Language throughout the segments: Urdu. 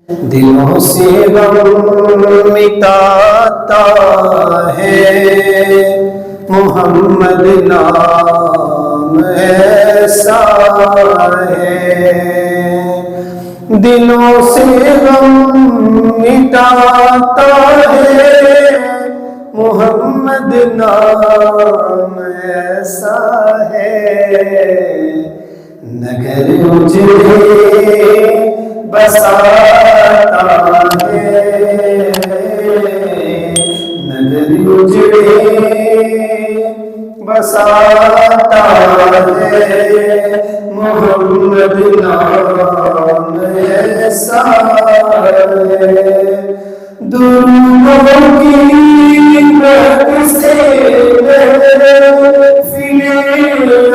دلوں سے غم مٹاتا ہے محمد نام ایسا ہے، دلوں سے غم مٹاتا ہے محمد نام ایسا ہے، نگر اجڑے بساتا ہے، نگر اجڑے بساتا ہے محمد نام ایسا ہے، درودوں کی برکت سے محفلیں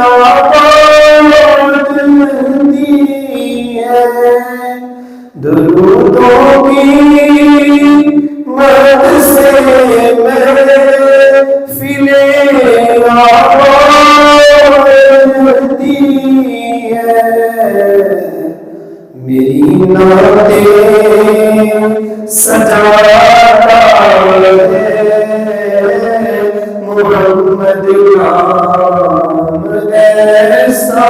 آباد مندی ہے، درودوں کی برکت سے محفلیں آباد مندی ہے، میری نعتیں سجاتا ہے محمد نام ایسا،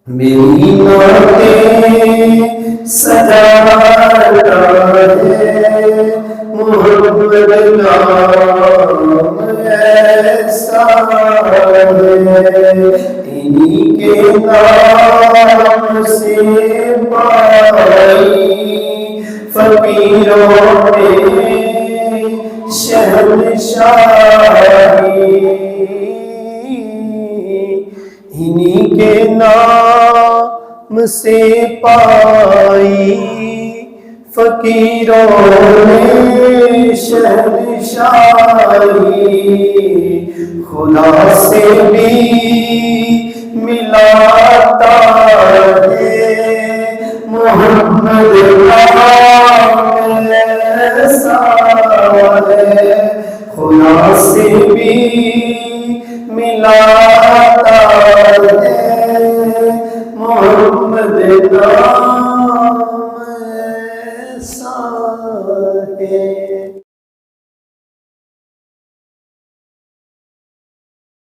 میری نعتیں سجاتا ہے محمد نام ایسا ہے، انہی کے نام سے پائی فقیروں نے شہنشاہی، انہی کے نام سے پائی فقیروں نے شہنشاہی، خدا سے بھی ملاتا ہے محمد نام ایسا ہے، خدا سے بھی ملاتا ہے محمد نام ایسا ہے۔